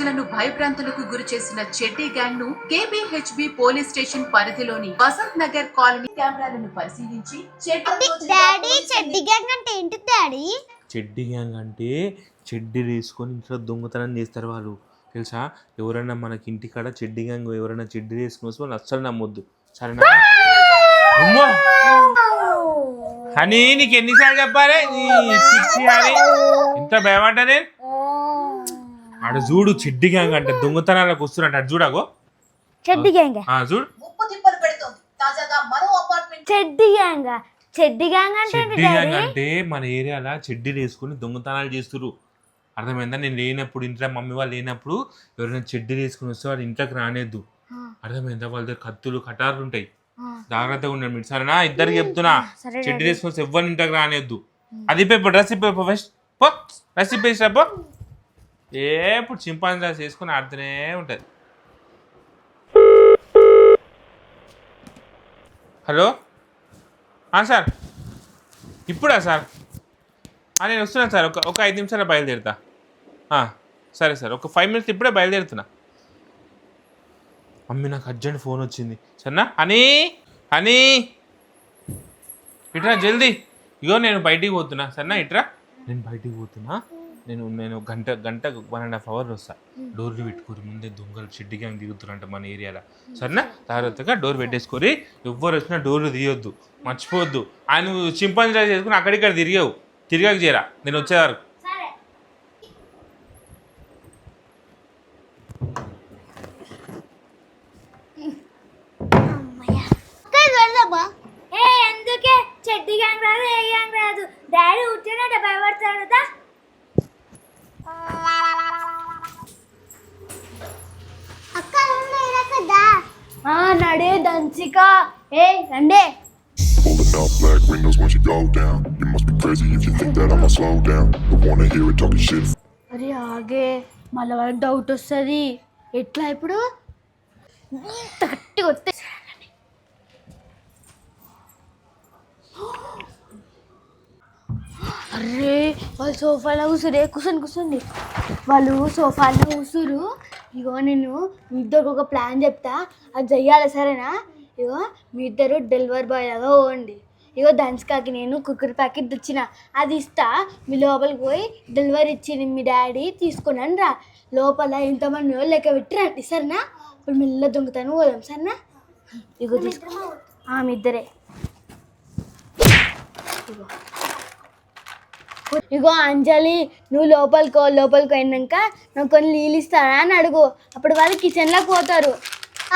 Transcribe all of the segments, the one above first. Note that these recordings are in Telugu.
లను భయభ్రాంతులకు గురి చేసిన చెడ్డీ గ్యాంగ్ ను కేబీహెచ్బి పోలీస్ స్టేషన్ పరిధిలోని వసంత్ నగర్ కాలనీ కెమెరాలను పరిశీలించి చెడ్డీ గ్యాంగ్ అంటే ఏంటి డాడీ? చెడ్డీ గ్యాంగ్ అంటే చెడ్డీలు వేసుకొని ఇంట్లో దొంగతనం చేస్తారు వాళ్ళు, తెలుసా? ఎవరైనా మనకి ఇంటికాడ చెడ్డీ గ్యాంగ్ ఎవరైనా చెడ్డీలు వేసుకుని వస్తే వాళ్ళు అస్సలు నమ్మొద్దు, సరేనా? అమ్మో అని నీకు ఎన్నిసార్లు చెప్పాలి అని ఇంత భయపడ్డా నేను. ఆడ చూడు చెడ్డీ గ్యాంగ్ అంటే దొంగతనాలకు వస్తున్నట్టు అటు చూడగో చెడ్డీ గ్యాంగ్ చూడు. చెడ్డీ గ్యాంగ్ అంటే మన ఏరియాలో చెడ్డీలు వేసుకుని దొంగతనాలు చేస్తున్నారు, అర్థమైందా? నేను లేనప్పుడు ఇంట్లో మమ్మీ వాళ్ళు లేనప్పుడు ఎవరైనా చెడ్డీలు వేసుకుని వస్తే వాళ్ళు ఇంట్లోకి రానేద్దు, అర్థమైందా? వాళ్ళ దగ్గర కత్తులు కటార్లు ఉంటాయి, జాగ్రత్తగా ఉండండి మీరు, సరేనా? ఇద్దరికి చెప్తున్నా, చెడ్డీలు వేసుకుని వస్తే ఎవరిని ఇంట్లోకి రానేద్దు. అది పేపర్ డ్రెస్ ఇప్పో ఫస్ట్ పో, డ్రెస్ ఇప్పేసి పో. ఇప్పుడు చింపాంజీ డ్రెస్ వేసుకుని ఆడుతూనే ఉంటుంది. హలో సార్, ఇప్పుడా సార్? నేను వస్తున్నాను సార్, ఒక 5 నిమిషాలు బయలుదేరుతా. సరే సార్, ఒక 5 మినిట్స్ ఇప్పుడే బయలుదేరుతున్నా. మమ్మీ నాకు అర్జెంట్ ఫోన్ వచ్చింది, సరేనా? అని ఇట్రా జల్దీ, ఇగో నేను బయటికి పోతున్నా, సరేనా? ఇట్రా, నేను బయటికి పోతున్నా, నేను గంట 1.5 అవర్స్ వస్తా. డోర్లు పెట్టుకోరు, ముందే దొంగలు చెడ్డీ గ్యాంగ్ దిగుతున్నంట మన ఏరియాలో, సరేనా? జాగ్రత్తగా డోర్ పెట్టేసుకొని ఎవ్వరు వచ్చినా డోర్లు తీయొద్దు, మర్చిపోవద్దు. ఆయన చింపాంజీ డ్రెస్ చేసుకుని అక్కడిక్కడ తిరగక చేరా నేను వచ్చేవారు. ఎందుకే చెడ్డీ గ్యాంగ్ రాదు, ఏ గ్యాంగ్ రాదు, డాడీ ఉట్టినట్ట భయపడతాడు కదా. నడే దంచిక, రండే. Pulling up black windows once you go down. You must be crazy if you think that I'ma slow down. Don't wanna hear it talking shit. అరే ఆగే, మళ్ళీ వాళ్ళకి డౌట్ వస్తుంది. ఎట్లా ఇప్పుడు? గట్టిగా వస్తే అరే వాళ్ళు సోఫాలో కూర్చోండి. వాళ్ళు సోఫాలో కూర్చురు. ఇగో నేను మీ ఇద్దరికి ఒక ప్లాన్ చెప్తా, అది చెయ్యాలి, సరేనా? ఇగో మీ ఇద్దరు డెలివరీ బాయ్ లాగా పోండి. ఇగో దంచికాకి నేను కుక్కర్ ప్యాకెట్ తెచ్చిన, అది ఇస్తా. మీ లోపలికి పోయి డెలివరీ ఇచ్చింది మీ డాడీ తీసుకున్నాను రా. లోపల ఎంతమంది లెక్క పెట్టి రండి, సరేనా? ఇప్పుడు మెల్ల దొంగతాను పోదాం, సరేనా? ఇగో తీసుకో, మీ ఇద్దరే. ఇగో అంజలి, నువ్వు లోపలికో అయినాక నాకు కొన్ని నీళ్ళు ఇస్తారా అని అడుగు, అప్పుడు వాళ్ళు కిచెన్లోకి పోతారు.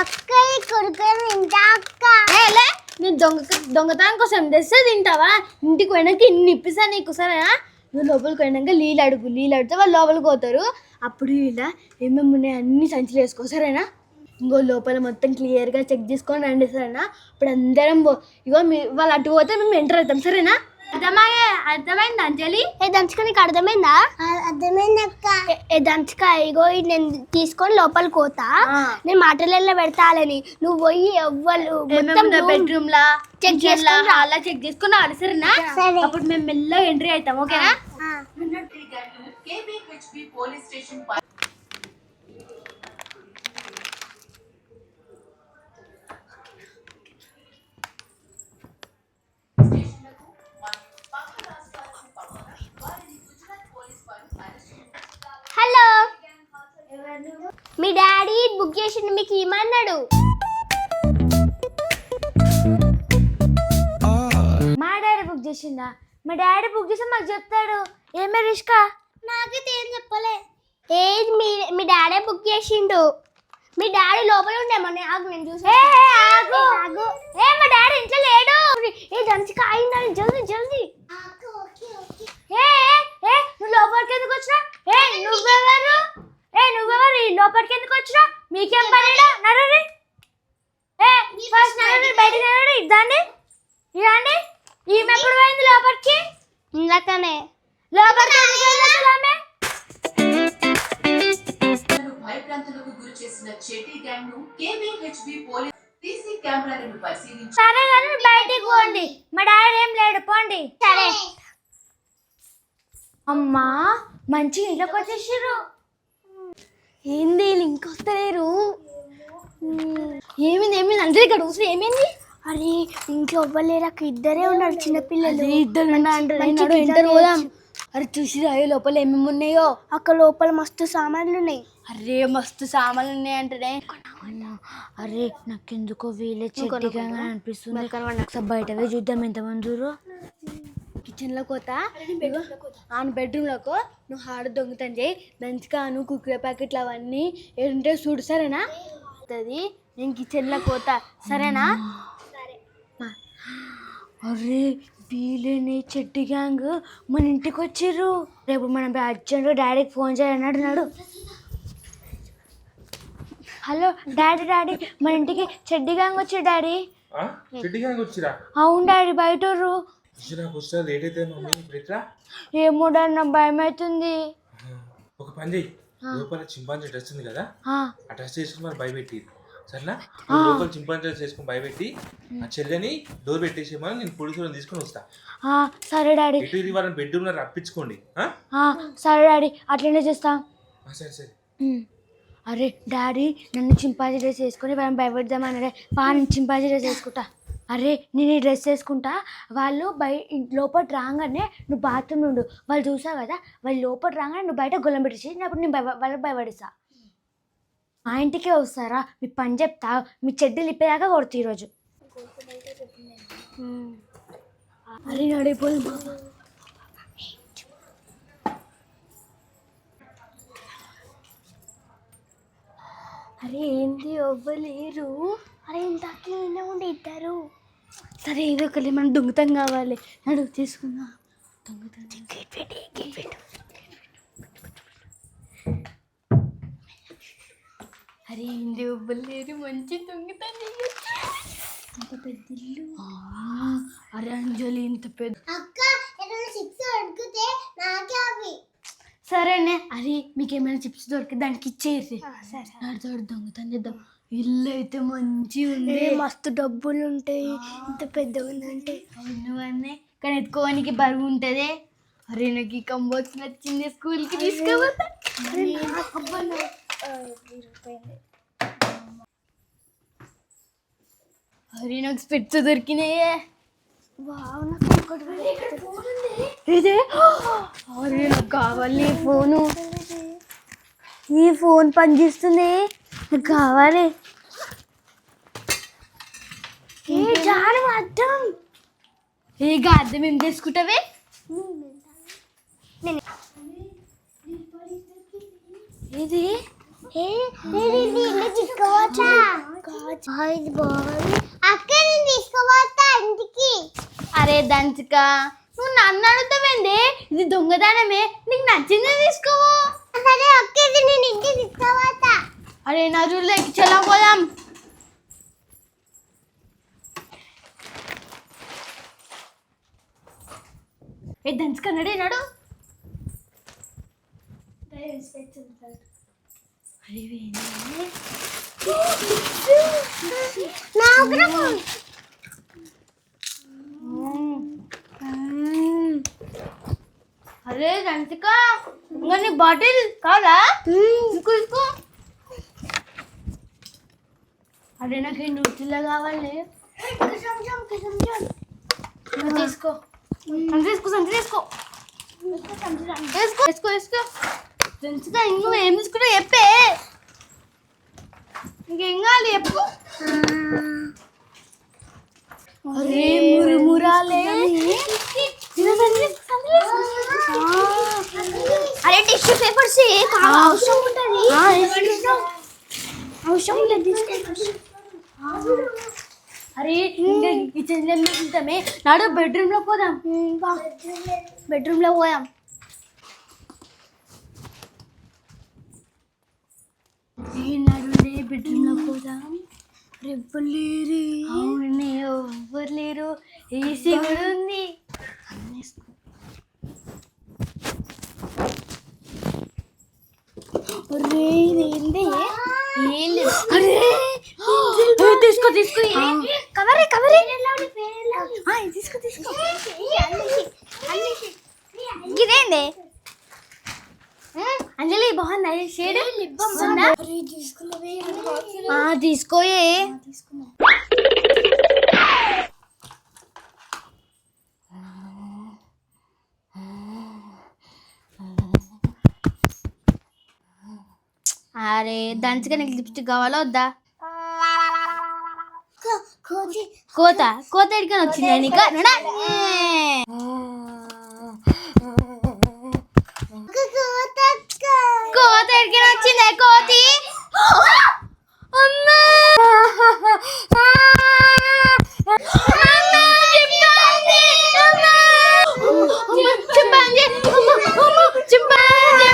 అక్క నేను దొంగతనం కోసం తెస్తే తింటావా? ఇంటికి పోయినాక ఇన్ని ఇప్పిస్తా నీకు, సరేనా? నువ్వు లోపలికి పోయినాక నీళ్ళు అడిగితే వాళ్ళు లోపలికి పోతారు. అప్పుడు ఇలా ఏమేమి ఉన్నాయి అన్ని సంచులు వేసుకో, సరేనా? ఇంకో లోపల మొత్తం క్లియర్గా చెక్ చేసుకొని రండి, సరేనా? ఇప్పుడు అందరం ఇగో వాళ్ళు అటు పోతే మేము ఎంటర్ అవుతాం, సరేనా? అర్థమైంది అంజలి? దంచిక నీకు అర్థమైందా? అర్థమైంది అక్క. దంచిక ఇగో నేను తీసుకొని లోపలికి పోతా, నేను మాటలలో పెడతాలని, నువ్వు పోయి ఎవ్వరు బెడ్రూమ్ లా చెక్ చేసుకుని అలా చెక్ చేసుకుని ఆడు, సరేనా? అప్పుడు మేము మెల్లగా ఎంట్రీ అవుతాం, ఓకేనా? కేబీహెచ్బి పోలీస్ స్టేషన్ హలో, మీ డాడీ బుక్ చేసిండు, మీకు ఏమన్నాడు? మా డాడీ బుక్ చేసిందా? మా డాడీ బుక్ చేసి మాకు చెప్తాడు. ఏమే రిష్కా? నాకైతే ఏం చెప్పలే. మీ డాడీ బుక్ చేసిండు. మీ డాడీ లోపల ఉండేమని నేను చూసి. మా డాడీ ఇంట్లో లేడు. దంచిక అయిందని జల్దీ. నువ్వు లోపలికి ఎందుకు వచ్చినా? నువ్వెవరు లోపలికి ఎందుకు వచ్చినా? మీకేం పని? నడరి ఫస్ట్ నడరి, బయటికి నడరి. ఇద్దాండి ఇదండి. ఈమె ఎప్పుడు పోయింది లోపలికి? ఇందాకనే లోపలికి. భయభ్రాంతులకు గురి చేసిన చెడ్డీ గ్యాంగ్ ను కేబీహెచ్బి పోలీస్ సీసీ కెమెరాలను పరిశీలించి. సరే కానీ బయటికి పోండి, మా డాడీ ఏం లేడు, పోండి. సరే అమ్మా, మంచి ఇంట్లోకి వచ్చేసారు. అందరు ఇక్కడ కూర్చొని ఏమైంది? అరే ఇంట్లో ఇవ్వలేరాక ఇద్దరే ఉన్నారు చిన్నపిల్లలు. ఇద్దరు ఇంటర్ పోదాం. అరే చూసిరా లోపల ఏమేమి ఉన్నాయో. అక్కడ లోపల మస్తు సామాన్లు ఉన్నాయి. అరే మస్తు సామాన్లు ఉన్నాయంటే. అరే నాకెందుకో వీళ్ళే చెట్టుగా అనిపిస్తుంది. ఒకసారి బయట పోయి చూద్దాం ఎంతమంది చూరు. కిచెన్లో కోత ఆన్ బెడ్రూమ్లోకో నువ్వు హార్డ్ దొంగతనం చేయి. దంచుకాను కుక్కర ప్యాకెట్లు అవన్నీ ఏంటంటే చూడు సరేనా? అది నేను కిచెన్లో కోత సరేనా? అరే వీళ్ళని చెట్టు గ్యాంగ్ మన ఇంటికి వచ్చిర్రు. రేపు మనం అర్జెంట్ డాడీకి ఫోన్ చేయాలన్నాడు. హలో డాడీ మన ఇంటికి చెడ్డి గ్యాంగ్ వచ్చి డాడీ. చెడ్డి గ్యాంగ్ వచ్చిరా? అవును డాడీ బయట లేట్ అయితే మమ్మీ ఇప్పుడు ఎట్లా? ఏమో డాడీ నాకు భయం అవుతుంది. ఒక పని చెయ్యి, లోపల చింపాంజీ డ్రెస్ ఉంది కదా ఆ డ్రెస్ వేసుకుని మరి భయపెట్టి సరేనా? లోపల చింపాంజీ డ్రెస్ వేసుకుని భయపెట్టి ఆ చెల్లెని డోర్ పెట్టేసేమని నేను పోలీసులను తీసుకొని వస్తా. సరే డాడీ. ఇటు ఇది వాళ్ళని బెడ్రూమ్ లో రప్పించుకోండి. సరే డాడీ అట్లనే చేస్తా. సరే సరే. అరే డాడీ నన్ను చింపాంజీ డ్రెస్ వేసుకొని వాళ్ళని భయపెడదామన్నాడే. నేను చింపాంజీ డ్రెస్ వేసుకుంటా. అరే నేను ఈ డ్రెస్ వేసుకుంటా. వాళ్ళు లోపల రాగానే నువ్వు బాత్రూమ్ నుండు వాళ్ళు చూసావు కదా, వాళ్ళు లోపల రాగానే నువ్వు బయట గొల్లం పెట్టేసి అప్పుడు నేను వాళ్ళకి భయపడిస్తా. మా ఇంటికే వస్తారా? మీ పని చెప్తా, మీ చెడ్డీలు ఇప్పేదాకా కొడుతు ఈరోజు. అరే నడిపోయి అరే ఏంది అవ్వలేరు. అరే ఇంతకీ ఉండి ఇద్దరు. సరే ఏదో ఒకటి మనం దొంగతనం కావాలి. నడుగు తీసుకున్నా దొంగతనం. అరే ఏంది ఇవ్వలేరు, మంచి దొంగతనం. ఇంత పెద్ద ఇల్లు. అరే అంజలి ఇంత పెద్ద. సరేనే. అరే మీకేమైనా చిప్స్ దొరికి దానికి ఇచ్చేసి నాడు దొంగతనం చేద్దాం. ఇల్లు అయితే మంచిగా ఉంది, మస్తు డబ్బులు ఉంటాయి. ఇంత పెద్దగా ఉందంటే అవునువన్నీ కానీ ఎత్తుకోవడానికి బరువు ఉంటుంది. అరే నాకు ఈ కంబోక్స్ నచ్చింది, స్కూల్కి తీసుకోవద్దా? అరే నాకు స్పెట్స్ దొరికినాయే. ఇదే అరే నాకు కావాలి ఫోను. ఈ ఫోన్ పనిచేస్తుంది, నాకు కావాలి. జాను అర్థం ఏ అర్థం ఏం చేసుకుంటావే? ఇది అరే దంచిక నువ్వు నన్ను అడుగుతావేంది? ఇది దొంగతనమే, నీకు నచ్చిందే తీసుకోవా. అరే నా చూడలేకి చలా పోదాం. ఏ దంచుక నడే నడు. అరే దంచిక ఇంకా నీ బాటిల్ కావాలా? తీసుకో. అరే నాకు ఈ నూటిలో కావాలి. తీసుకో దంచుక ఇంకో ఏం తీసుకుంటా చెప్పే. ఇంకేం కావాలి చెప్పు. అరే మురుమురాలే. అరే టిష్యూ పేపర్స్ అవసరం ఉంటుంది. అవసరం లేదు తీసుకో. అరే కిచెన్ తింటామే, నాడు బెడ్రూమ్ లో పోదాం. బెడ్రూమ్ లో పోయాం. నాడు బెడ్రూమ్ లో పోదాం. అవునే ఎవ్వరు లేరు, ఏసీ కూడా ఉంది. తీసుకో కవరే తీసుకో. ఇదేంది అంజలి బాగుందా షేడ్? తీసుకోయే. అరే దంచగా నీకు లిప్స్టిక్ కావాలా వద్దా? కోతి కోత కోత ఎడికని వచ్చిందా నీకు? కోత ఎడికని వచ్చిందా కోతి? అమ్మా! అమ్మా! చింపాంజీ! అమ్మా! చింపాంజీ! అమ్మా! చింపాంజీ!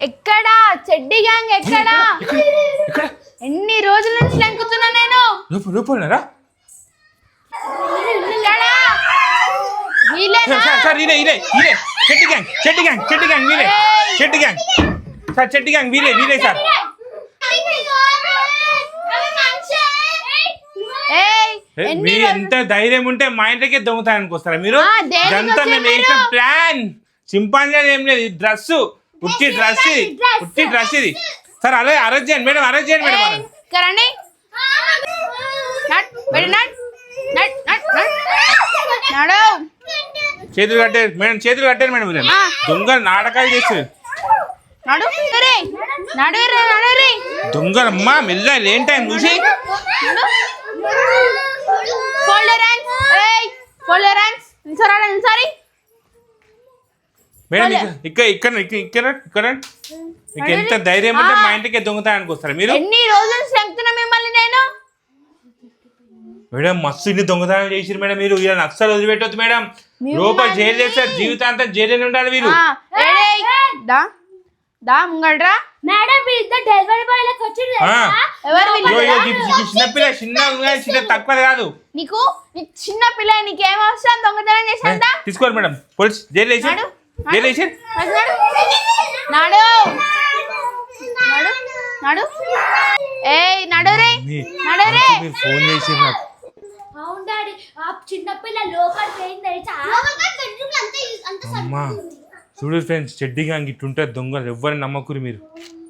ఎక్కడా చెడ్డి గ్యాంగ్ ఎక్కడా? ఎన్ని రోజుల నుంచి లెంకుతున్నా నేను. రూపాయలరా సార్ వీలే వీలే వీలే Chetti gang Chetti gang Chetti gang వీలే Chetti gang sir Chetti gang వీలే వీలే సార్. మీ ఎంత ధైర్యం ఉంటే మా ఇంటికి దొంగతానికి వస్తారా మీరు? ఇదంతా మేము వేసిన ప్లాన్. చింపాంజీ ఏం లేదు, డ్రెస్ ఉట్టి డ్రెస్ ఉట్టి డ్రెస్ ఇది. సార్ అలా అరెస్ట్ చేయండి మేడం, అరెస్ట్ చేయండి మేడం. చేతులు కట్టారు మేడం, చేతులు కట్టారు మేడం. దొంగ నాటకాలు చేస్తారు దొంగలమ్మా. మెల్ల లేని టైం చూసి మేడం ఇక్కడ ఇక్కడ ఇక్కడ ఇక్కడ మీకు ఎంత ధైర్యం ఉంటే మా ఇంటికి దొంగతానికి వస్తారా మీరు? ఎన్ని రోజులు చెప్తున్నా మిమ్మల్ని నేను. మేడం మస్తు ఇన్ని దొంగతనం చేసిరు మేడం మీరు. ఇలా అస్సలు వదిలిపెట్టొద్దు మేడం, లోపల జైలు చేస్తారు, జీవితాంతం జైలు ఉండాలి మీరు. చిన్నపిల్ల చిన్న తక్కువ కాదు నీకు. చిన్న పిల్ల నీకేం అవసరం దొంగతనం చేసేంత? తీసుకోవాలి మేడం, పోలీస్ జైలు వేసారు, జైలు వేసారు. నాడు నాడు ఏయ్ నడు రే నడు రే. ఫోన్ చేసి నాకు చిన్నపిల్ల లోపల అమ్మా చూడు ఫ్రెండ్స్, చెడ్డిగా ఇట్టుంటే దొంగలు ఎవ్వరిని నమ్మకూరు మీరు.